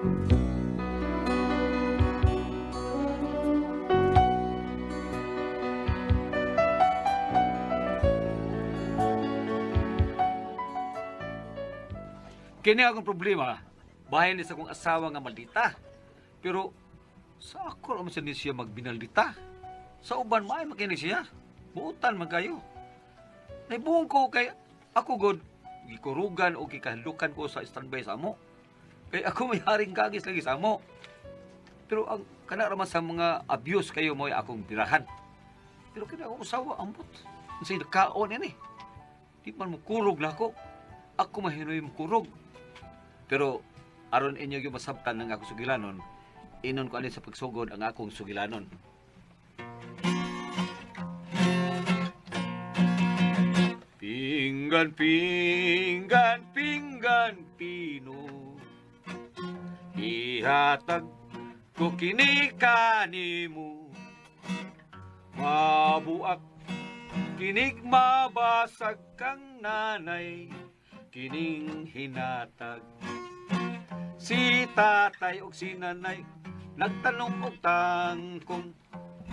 Kini akong problema, bahay ni sa kong asawa nga maldita. Pero sa ako naman siya magbinaldita. Sa uban maay makini siya. Buutan man kayo. Naibuong ko kay ako god gikurugan o gikahalukan ko sa standby sa amo. Kay ako may haring kagis lagi sa amo. Pero ang kana raman sa mga abuse kayo mo akong birahan. Pero kaya ako usawa ambot. Sa nakaon yan eh. Di man mo kurog na ako. Ako mahinoy mo kurog. Pero aron inyo yung masabtan ng akong sugilanon, inon ko alin sa pagsugod ang akong sugilanon. Pinggan, pinggan, pinggan, pino, ihatag ko kini kanimo, mabuak, kinig mabasag kang nanay, kining hinatag. Si tatay o si nanay nagtanong og tangkong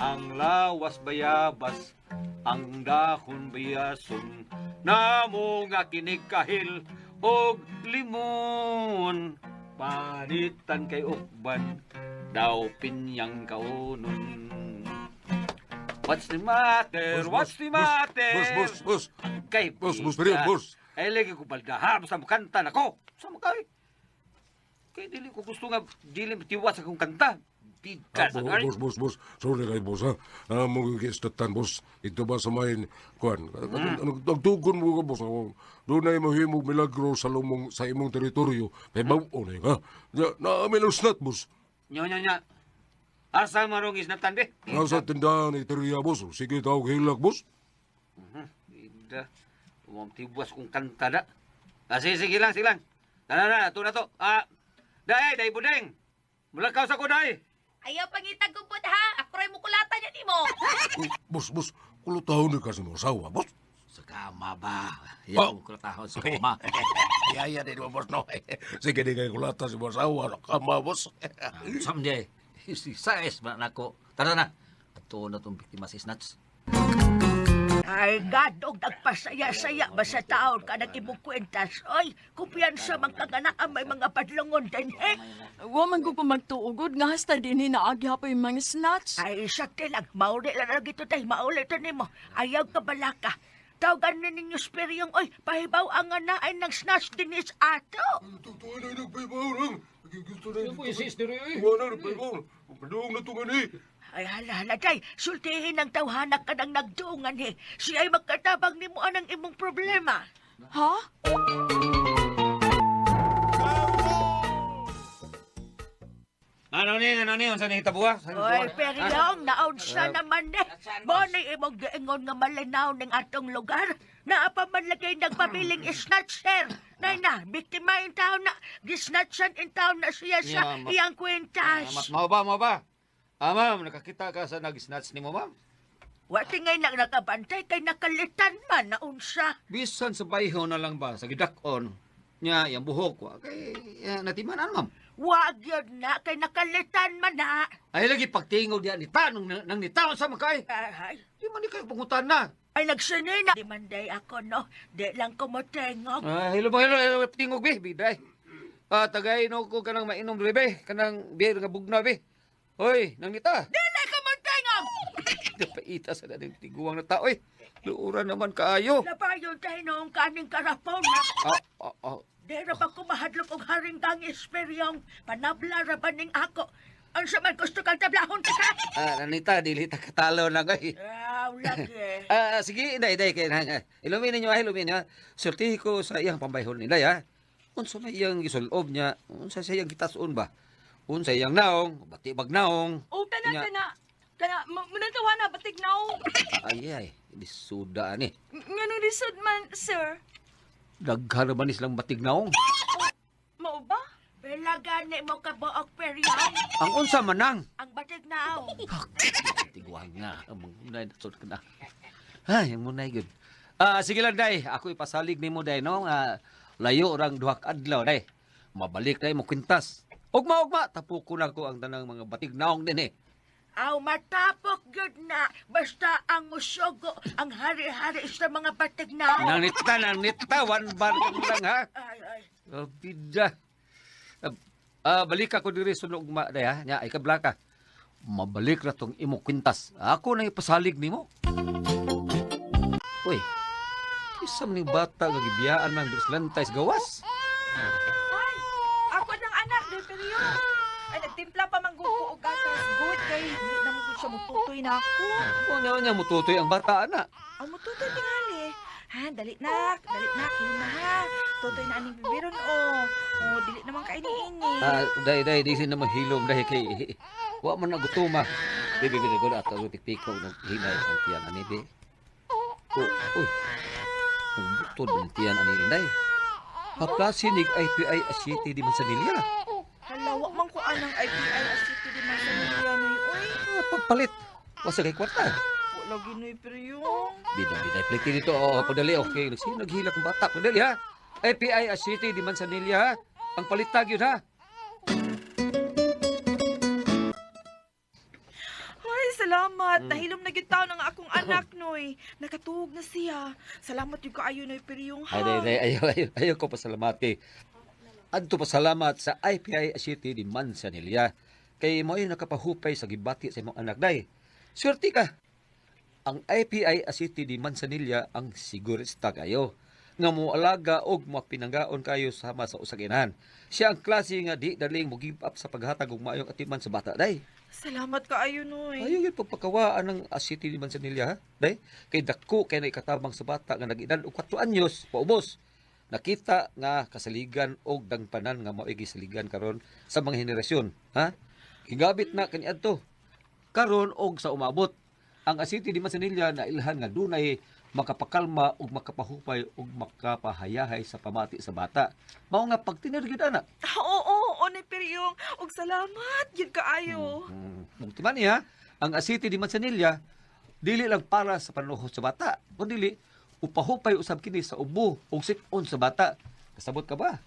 ang lawas bayabas ang dahon bayason namo nga kinig kahil og limon panitan kay ukban daw pinyang kaunon. What's the matter? What's the matter? Boss. Kay Boss, period, boss. Ay lagi ko baldahan basta makanta nako. Sa makay. Kaya dili ko gusto nga, dili tiwas akong kanta. Bigas, Boss. Sorry kay boss, ha? Mong istatan, boss. Ito ba sa main, kuhan? Nagtugon mo ka, boss. Doon na mahimog milagro sa imong teritoryo. May bawo na yun, ha? Naamin ang snat, boss. Nya. Asa marong isnatan, be? Nasa tindahan ni Teria, boss. Sige, tawag hilak, boss. Ida. Tiwas kong kanta da. Sige lang. Tara, ito na to. Day, budeng. Mulakaw sa ko, day. Ayaw pangitag ko po, ha? Ako rin mukulatan yan, mo. Boss, kulutahon ni kasi mo asawa, boss. Sa kama ba? Yung kulutahon sa kama. Yaya din mo, boss, no? Sige, di kayo kulata si mo asawa. Kama, boss. Someday, si Sais ba nako? Tara na. Ito na itong biktima si Snatch. Ay, gadog, nagpasaya-saya ba sa taon ka nang imong kwentas? Oy, kumpiyansa man kang anak ang may mga padlungon din, eh? Wa man ko magtuugod nga hasta din hinaagya pa yung mga Snatch. Ay, sakti lang. Mauli lang na gito tayo. Mauli ito nimo. Ayaw ka balaka. Tawagan na ninyo spiryong, oy, pahibaw ang ay ng Snatch din is ato. Tutuwa na nagpaibaw lang. Gusto na Yung po yung sister eh. Tuwa na nagpaibaw. Padung na tungan eh. Ay, hala, day. Sultihin ang tawhanak ka ng nagduungan, eh. Siya ay magkatabang ni mo anang imong problema. Ha? Ano ni? Unsa ni tabuha? Oy, peryong, naon siya naman, eh. Bonay imong giingon nga malinaw ng atong lugar. Naapamanlagay nagpabiling snatcher. Nay na, biktima in town na. Gisnatchan in town na siya sa iyang kwentas. Mau ba? Ma'am, nakakita ka sa nag-snatch ni mo, ma'am? Wati ngay nang nakabantay kay nakalitan man na unsa. Bisan sa bayho na lang ba, sa gidakon, niya, yung buhok ko, kay natimanan, ma'am. Wag yun na, kay nakalitan man na. Ay, lagi pagtingog diyan ni Tanong nang nitaon sa makay. Ay, Di man di kayo pangutan na. ay nagsinay na. Di man day ako, no? Di lang ko motengog. Hello, tingog, be, biday. Tagay no ko kanang mainom, be, kanang beer nga bugna, be. Hoy, nang nita. Dili ka motengog! Napaita sa dating tiguang na tao, eh. Luura naman kaayo. Labayon tayo noong kaning karapon na. Di na ba kumahadlok og haring kang esperyong panabla ra ba ning ako? Ang saman gusto kang tablahon ka? Nanita, dili ta katalo na kay. Lagi. Sige, day, kay iluminin niyo, iluminin niyo. Sultihi ko sa iyang pambayhon nila, ha. Unsa may iyang gisulob niya? Unsa sa iyang gitason ba? Unsa iyang naong, batibag naong. O, kana, munantawa na, batik na o. Ay, disuda ni. Nga nung lisod man, sir. Daghan ba silang batig naong? Mao ba? Bela gani mo ka buok peryong. Ang unsa manang? Ang batig na Tiguan nga, among munay nasod ka na. Ay, ang munay gud. Sige lang, day. Ako ipasalig nimo day, no? Layo orang duhak adlaw, day. Mabalik day mo kwintas. Ugma, tapuko na ko ang tanang mga batig naong din eh. Aw, matapok yun na. Basta ang musugo, ang hari-hari sa mga batig na. Nanita, one bar ka mo lang ha. Ay. Bida. Balik ako diri sa ugma day ha. Nya, ikabla ka. Mabalik na tong imo kwintas. Ako na ipasalig nimo. Uy, isang ni bata nga gibiyaan ng bislantay sa gawas. Ay, ako ng anak, de Perio. Ay, nagtimpla pa mangguko og gatas. Good kay di na mo gud siya mututoy na ako. Kung nya mututoy ang bata ana. Ang mututoy tingali. Ha, dali na, inom na ha. Tutoy na aning bibiron dili naman kaini-ini. Day, di sin na mahilom dahil kay wa man nagutuma. Bibi ko na ato tikpikaw ng hinay ang tiyan ani be. Uy. Ang butod ng tiyan ani inday. Haplasinig IPI City di Manzanilla. Hala, wa man ko anang IPI asiti di man sa niya noy. Uy, Pagpalit. Wasa kay kwarta. wala ginoy Perio. Bida, pliti dito. Pagdali, okay. Sino naghilak ng bata? Pagdali, ha? IPI City di Manzanilla, ha? Ang palitag yun, ha? Ay, salamat. Nahilom na gitaw ng akong anak, noy. Nakatuog na siya. Salamat yung kaayo, noy, Perio, ha? Ayaw ko pasalamati. Adto pasalamat sa IPI City di Manzanilla. Kay mo ay nakapahupay sa gibati sa imong anak, day. Swerte ka. Ang IPI City di Manzanilla ang sigurista kayo. Nga mo alaga og mapinanggaon kayo sama sa usaginan. Siya ang klase nga di daling mo give up sa paghatag og maayong atiman sa bata, day. Salamat kaayo, noy. Ayaw yun pagpakawaan ng City di Manzanilla, ha? Day, kay dako kay naikatabang sa bata nga nag-edad og 4 anyos, paubos. Nakita nga kasaligan og dangpanan nga maigi saligan karon sa mga henerasyon, ha? Higabit na kaniadto. Karon og sa umabot ang City di Manzanilla na ilhan nga dunay makapakalma ug makapahupay ug makapahayahay sa pamati sa bata. Mao nga pagtinirgid ana. Oo, noy, Perio. Og salamat, yun kaayo. Mugtiman niya, ang City di Manzanilla dili lang para sa panuhos sa bata, kundi upahupay usab kini sa ubo ug sik-on sa bata. Kasabot ka ba?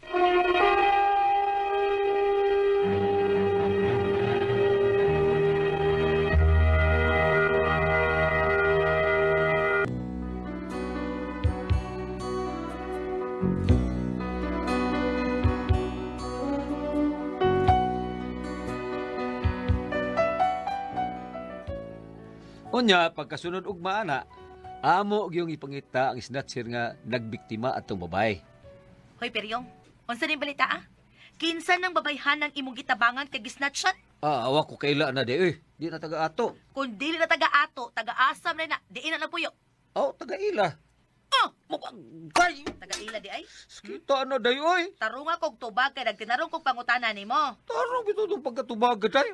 Unya, pagkasunod og maana, amo gyung ipangita ang snatcher nga nagbiktima atong babae. Hoy, Peryong, unsa ning balita, ah? Kinsa ng babayhan ng imong gitabangan kay gisnatchan? Awa ko kaila na di na taga ato. Kung dili na taga-ato, taga-asam na diin na nagpuyo. Taga ila. Kay, Taga-ila di ay. kita na day oy. Tarunga kog tubag kay nagtinarong kog pangutana nimo. Tarong bito itong pagkatubaga day.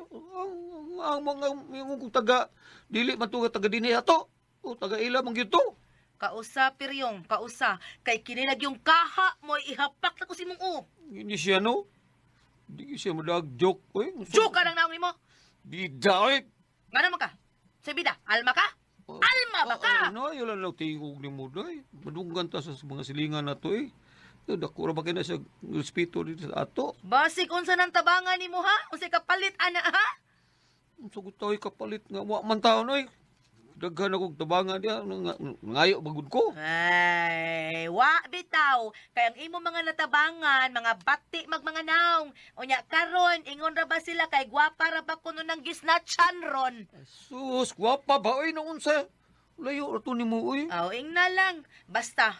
Ang mga yung taga, dili man to nga taga dinhi ato. O taga ila man gyud to. Kausa, Peryong, kausa. Kay kinilag yung kaha mo ihapak na ko si mong u. Hindi siya no. Di siya madag joke oy. Joke ka lang naong nimo. Bida oy. Nga naman ka? Sa bida, alma ka? Alma ba ka? Ano, yun lang tingog ni mo day. Madunggan ta sa mga silingan na to eh. Dako ra ba kina sa respeto dito sa ato. Basig unsa nang tabangan nimo ha? Unsay kapalit ana ha? Sugot tayo kapalit nga. Wa man taon oy. Daghan akong tabangan niya. Ngayo bagod ko. Ay, wa bitaw. Kay ang imo mga natabangan, mga bati mga naong. Unya karon ingon ra ba sila kay gwapa ra ba kuno nang gisnatchan ron? Sus, gwapa ba oy nung unsa? Layo ra to nimo oy. Aw, ing na lang. Basta.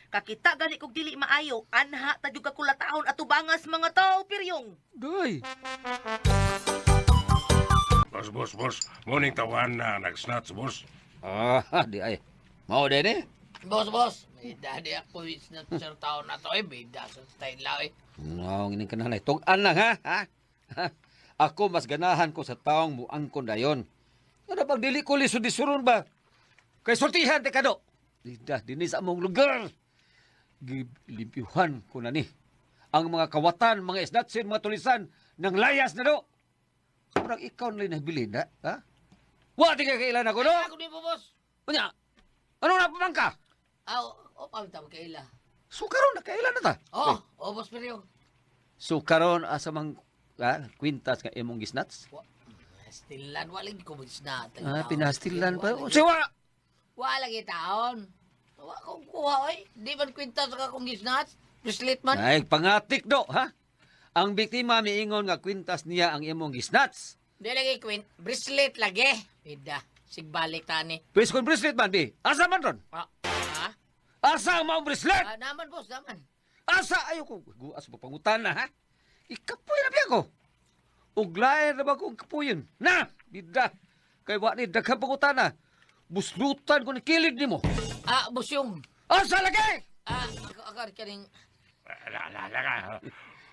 Kakita gani kog dili maayo, anha ta jud ka kulataon at tubangas mga tao, Peryong. Day. Boss. Morning tawan na nag-snatch, boss. Di ay. Mao din eh. Boss. May dadi ako is na sir taon na to bida sa style lao Naong ining kanalay. Tug-an lang ha. Ako mas ganahan ko sa taong muangkon dayon. Ano bang dili ko lisod-lisuron ba? Kay sultihan te kado. Dinis sa among lugar. Gilimpyuhan ko na ni. Ang mga kawatan, mga isnatsin, mga tulisan, nang layas na do. Sobrang ikaw na nabilin, ha? Wati ka kailan ako, no? Ako din po, boss. Kunya, anong napamang ka? Pamita mo kaila. So karon na kailan na ta? Boss Perio. So karon asa mang kwintas nga imong gisnats? Stilan, walang ko isnat. Pinastilan pa. Siwa! Wala taon. Wala kong kuha, oy. Di man kwintas ka kong gisnat? Bracelet man. Ay, pangatik do, ha? Ang biktima miingon nga kwintas niya ang imong gisnats. Di lagi bracelet lagi. Bida, sigbalik tani. Pwes kon bracelet man, bi. Asa man ron? Ha? Asa ang maong bracelet? Naman, boss, naman. Asa? Ayaw ko. Guas mo pangutan na, ha? Ikapoy na biya ko. Uglayan na ba kong kapuyin? Na! Bida. Kay wa ni daghang pangutan na. Buslutan ko ni kilid ni mo. Boss yung. Asa lagi? Ako kaning.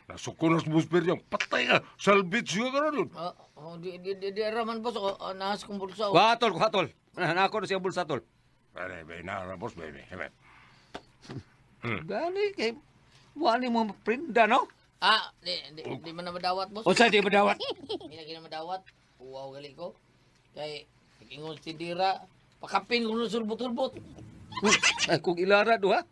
Nasuko na sa busper yung patay ka. Salvage ka ron. Di raman, boss. Nahas kong bulsa. Kuhatol. Nako na siyang bulsa, tol. Ay, na, boss, baby. Gani, kay... Wani mo prinda, no? Di man na madawat, boss. O sa di madawat? Hindi lagi na madawat. Uwaw gali ko. Kay, ingon si Dira, pakapin ko ng sulbot-sulbot. Ay, kung ilara do, ha?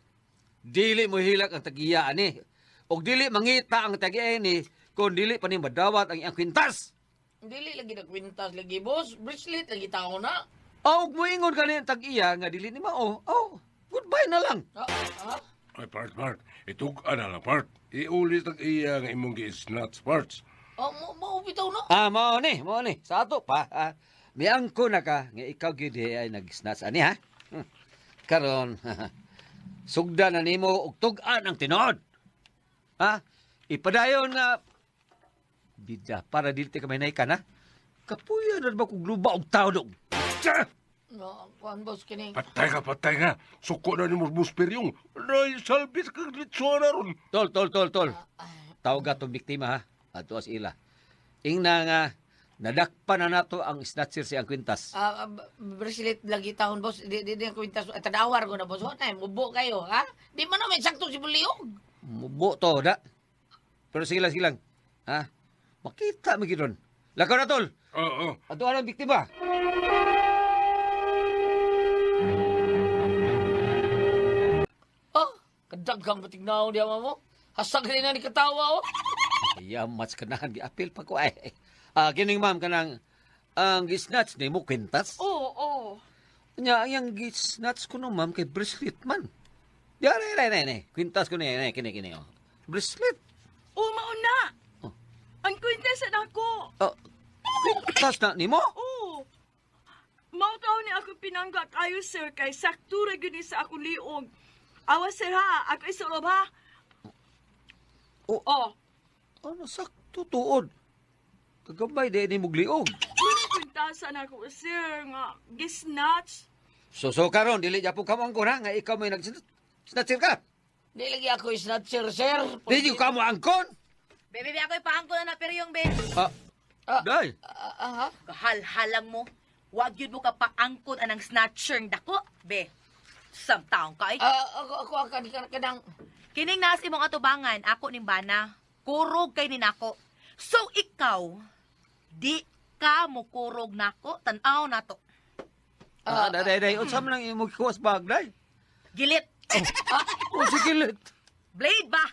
Dili mo hilak ang tagiyaan, eh. O dili mangita ang tagiyaan, eh. Kung dili pa ni madawat ang iyang kwintas. Dili lagi na kwintas lagi, boss. Bracelet lagi tao na. Og mo ingon ka ang tagiya nga dili ni mao. Goodbye na lang. Ay, part. Itug na lang, part. Iulit ang iya nga imong gisnats, parts. Maubitaw na. Mao ni. Sa ato pa, ha? Miangko na ka nga ikaw gid ay nag-snatch ani, ha? Karon, sugda na nimo og tug-an ang tinuod. Ha? Ipadayon nga bidya para dili ka may naikan, ha? Kapuya na ba kung luba og tao dog? Kuhan, boss, kining. Patay ka. Suko na ni mo busper yung. Ay, salvage ka dito na ron. Tol. Tawag atong biktima, ha? Ato as ila. Ingna nga, nadakpan na nato ang snatcher si ang kwintas. Bracelet lagi taon, boss. Di ang kwintas. Tadawar ko na, boss. Ay, mubo kayo, ha? Di man naman sakto si Buliog. Mubo to, da. Pero sige lang. Ha? Makita mo gidon. Lakaw na, tol. Oo. Ato ang biktima. Kadaghang batignaw diya mo. Hasag rin na ni katawa, oh. Kaya mas kanahan gi-apil pa ko ay. Kining ma'am kanang ang gisnatch ni mo kwintas. Oo. Nya ang gisnatch ko no ma'am kay bracelet man. Yari. Kwintas ko ni kini oh. Bracelet. Mauna. Oh. Ang kwintas na ako. Kwintas na nimo? Oo. Mautaw ni ako pinangga kayo, sir, kay saktura gyud ni sa akong liog. Awas, sir, ha? Ako isulob, ha? Ano sakto tuod? Kagabay di ni mugliog. Muna kwintasan ako, sir, nga gisnatch. So karon dili japo ka mo angkon ha nga ikaw may nag-snatcher ka. Di lagi ako snatcher, sir. Di ka mo angkon. Bebe, ako'y paangko na pero yung be. Day. Kahal-halang mo. Wag yun mo ka paangkon anang snatcher dako, be. Samtaong ka, Ako kanang. Kining naas imong atubangan, ako ning bana. Kurog kay ninako. So ikaw, di ka mo kurog nako, tan-aw nato. Day. Unsa man ang imong kuwas bag, day? Gilit. Si kilit. Blade ba?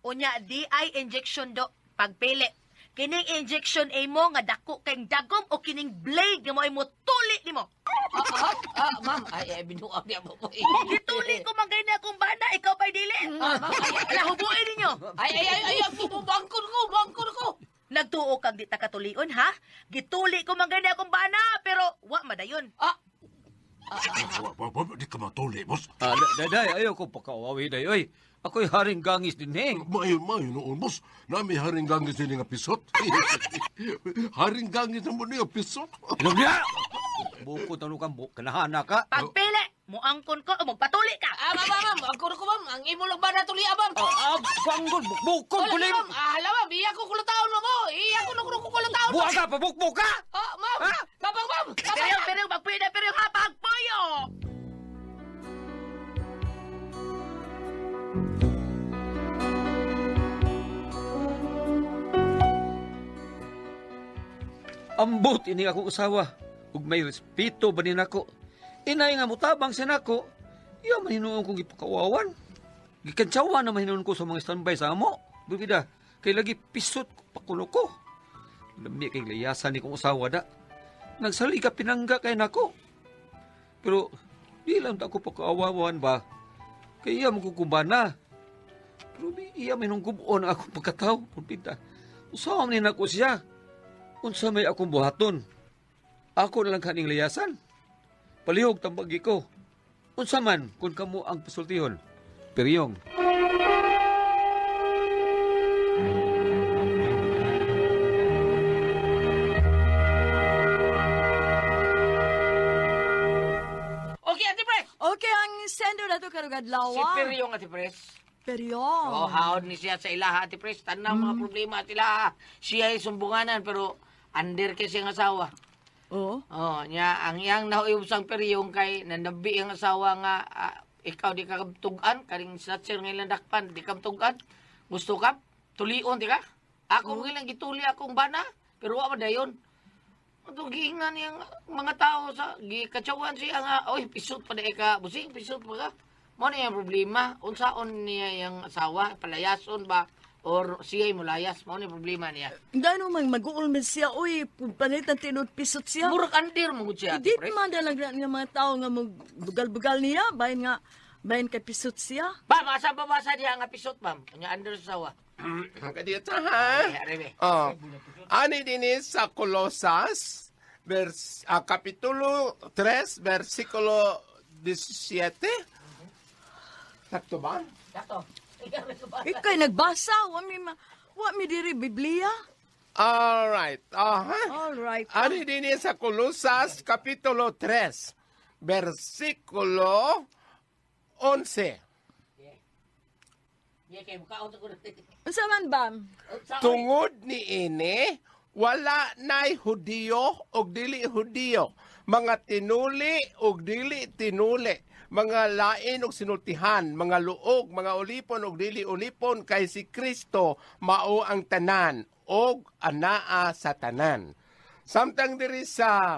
Unya di ay injection do. Pagpili. Kining injection ay mo nga dako kay dagom o kining blade nga mo ay mo tuli nimo. Ma'am, ay binuang niya mo. Gituli ko magay na akong bana, ikaw pa'y dili. Ala, hubuin ninyo. Ay, bangkon ko. Nagtuo kang di takatulion, ha? Gituli ko magay na akong bana, pero wa madayon. Di ka matuli, boss. Day, ayaw ko pakawawi, day. Oy, ako'y haring gangis din, eh. Mayo noon, boss. Nami haring gangis din nga pisot. Haring gangis naman nga pisot. Inom niya! Bukod na nukang kanahana ka. Pagpili, muangkon ko o magpatuli ka. Ma'am. Ang ko, ma'am. Ang imo lang ba na tuli, ma'am? Panggol, bukod ko rin. Hala, ma'am. Iya ko kulataon mo. Iya ko kulataon mo. Buwa ka, pabukbuk ka! Ma'am. Kapang, ma'am. Pero magpili, pero ha, pagpuyo. Ambot ini akong usawa. Ug may respeto ba din ako. Inay nga mutabang sa nako. Iya maninuon kong ipakawawan. Gikantsawa na maninuon ko sa mga standby sa amo. Bibida, Kay lagi pisot pa kuno ko. Lami kay layasan ni kong usawa da. Nagsali ka pinangga kay nako. Pero di lang ta ko pakaawawan ba. Kay iya magkukumbana. Pero iya may nung gubon akong pagkataw. Pagpinta. Usawang ni nako siya. Unsa may akong buhaton. Ako na lang kaning layasan. Palihog tambagi ko. Unsa man kung kamo ang pasultihon. Peryong. Okay, Ate Pres. Okay, ang sender na to karugad Si lawa. Peryong, Ate Pres. Peryong. Oh, haod ni siya sa ilaha, Ate Pres. Tanang mga problema at ilaha. Siya ay sumbunganan, pero under kay siyang asawa. Oh. Oh, nya ang iyang nauyog sang peryong kay nandabi ang asawa nga ikaw di ka kabtugan, karing snatcher nga ilang dakpan, di ka kabtugan. Gusto ka? Tulion, di ka? Ako mo ilang gituli akong bana, pero wa man dayon. Ito, giingan niyang mga tao sa gikatsawan siya nga, oy, pisot pa na ka, busing, pisot pa ka. Mo na yung problema, unsaon niya yung asawa, palayason ba, or siya'y mulayas, mo na yung problema niya. Gano man mag-uulmid siya, uy, panitan tinod pisot siya. Murag andir mo siya, Di Ate Pres. man dalang ng mga tao nga bugal-bugal niya, bayan kay pisot siya. Ba, masa diya nga pisot, ma'am. Kanya under sa sawa. Kadita ha. Ay, arebe. Oh. Ani dinis sa Colosas, Kapitulo 3, versikulo 17. Sakto ba? Dato. Ikay nagbasa, wa mi diri Biblia. Alright. All right. Ani dinis sa Colosas, Kapitulo 3, versikulo 11. Iya kay mukhaon sa kuno. Unsa man ba? Tungod ni ini, wala na'y Hudiyo o dili Hudiyo, mga tinuli o dili tinuli, mga lain o sinultihan, mga luog, mga ulipon o dili ulipon, kay si Kristo mao ang tanan o anaa sa tanan. Samtang diri sa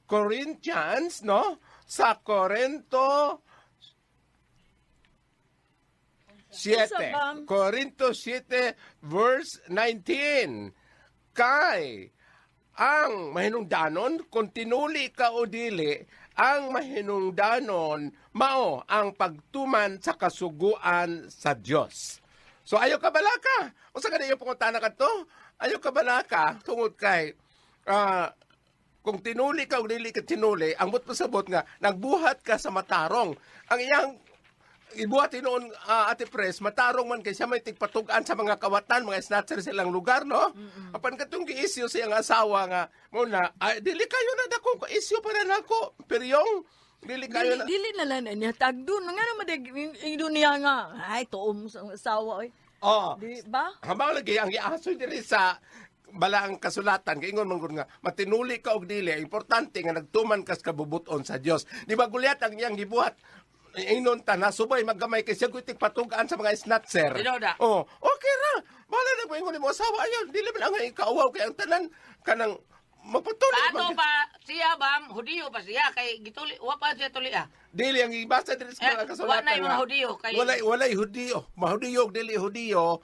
Corinthians, no? Sa Corinto 7. Corinto 7 verse 19. Kay ang mahinungdanon kung tinuli ka o dili, ang mahinungdanon mao ang pagtuman sa kasuguan sa Dios. So ayo ka balaka. Unsa ka niyo pangutana kadto? Ayo ka balaka tungod kay kung tinuli ka o dili ka tinuli, ang but pasabot nga nagbuhat ka sa matarong. Ang iyang ibuhat noon, Ate Pres, matarong man kay siya may tigpatugan sa mga kawatan, mga snatcher silang lugar, no? Apan katong giisyo siyang asawa nga, muna, dili kayo na dako, isyo pa na nako, peryong, dili kayo na. Dili na lang niya tagdun. Nga naman ido niya nga. Ay, tuom sa asawa, oy. Oh, Di ba? habang lagi, ang iaso diri sa balaang kasulatan, kay ingon man nga, matinuli ka og dili, importante nga nagtuman kas kabubuton sa Dios. Di ba Gulyat ang iyang gibuhat, inon ta na subay maggamay kay siya kuitik patugaan sa mga snatcher. Dinoda. Oh, okay ra. Bala na ko ingon mo asawa ayon, dili man ang ikaawaw kay ang tanan kanang magpatuloy. Ano pa siya, bam? Hudiyo pa siya kay gituli, wa pa siya tuli ah. Dili ang ibasa diri sa mga kasulatan. Wa na yung mga Hudiyo kay Walay Hudiyo. Mahudiyo ug dili Hudiyo.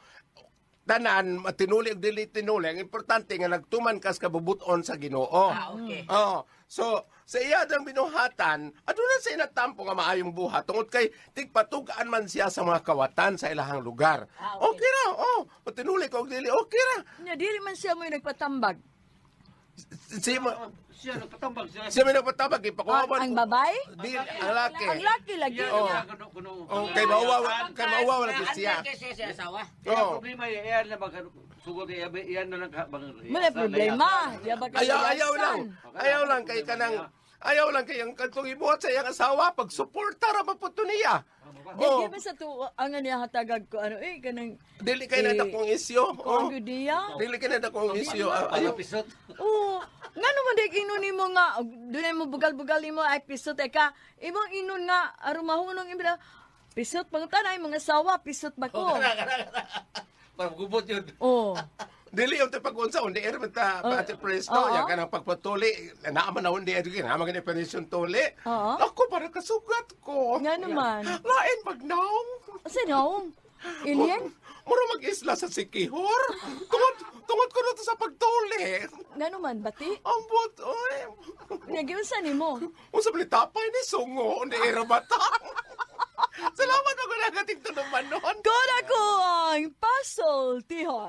Tanan matinuli ug dili tinuli. Ang importante nga nagtuman kas kabubuton sa Ginoo. okay. Oh, so sa iya dang binuhatan, aduna sa inatampo nga maayong buhat tungod kay tigpatugaan man siya sa mga kawatan sa ilahang lugar. Okay ra. Oh, matinuli ko og dili okay ra. Nya dili man siya mo nagpatambag. Siya nagpatambag siya. Siya may nagpatabag ipakuwaban. Ang babae? Dili ang laki. Ang laki lagi. Iya, Oh. iya, kuno. Oh, kay mauwaw na siya. Kay siya asawa. Kaya Oh. problema iyan na sugod iyan na lang Wala problema. Yaba ka Ayaw lang kay kanang ayaw lang kay ang kantong ibuhat sa iyang asawa pag suporta ra maputo niya. Di ba sa to ang niya hatagag ko ano kanang Dili kay na dakong isyo. ko dia. Dili kay na dakong isyo. Ayaw pisot. Oo. Nga naman di inon mo nga dunay mo bugal-bugal mo ay pisot ka. Imong inon nga aron mahunong imda. Pisot pangutanay mga sawa pisot ba ko. Para gubot yun. Oh. Dili yung pag-unsa undi er ta Ate Presto oo. ya kanang pagpatuli naaman na undi er na mga definition tuli. Oo. Ako para kasugat ko. Nga naman. Lain magnaw. Asa naong? Alien? Mura mag-isla sa Sikihor. Tungod ko na to sa pagtuli. Ngano man, bati? Ambot, oy. Nagyunsa ni mo? Kung sa tapay ni Sungo, ni Irabata. Salamat ako na gating to naman nun. Kora ko ang puzzle, tihon.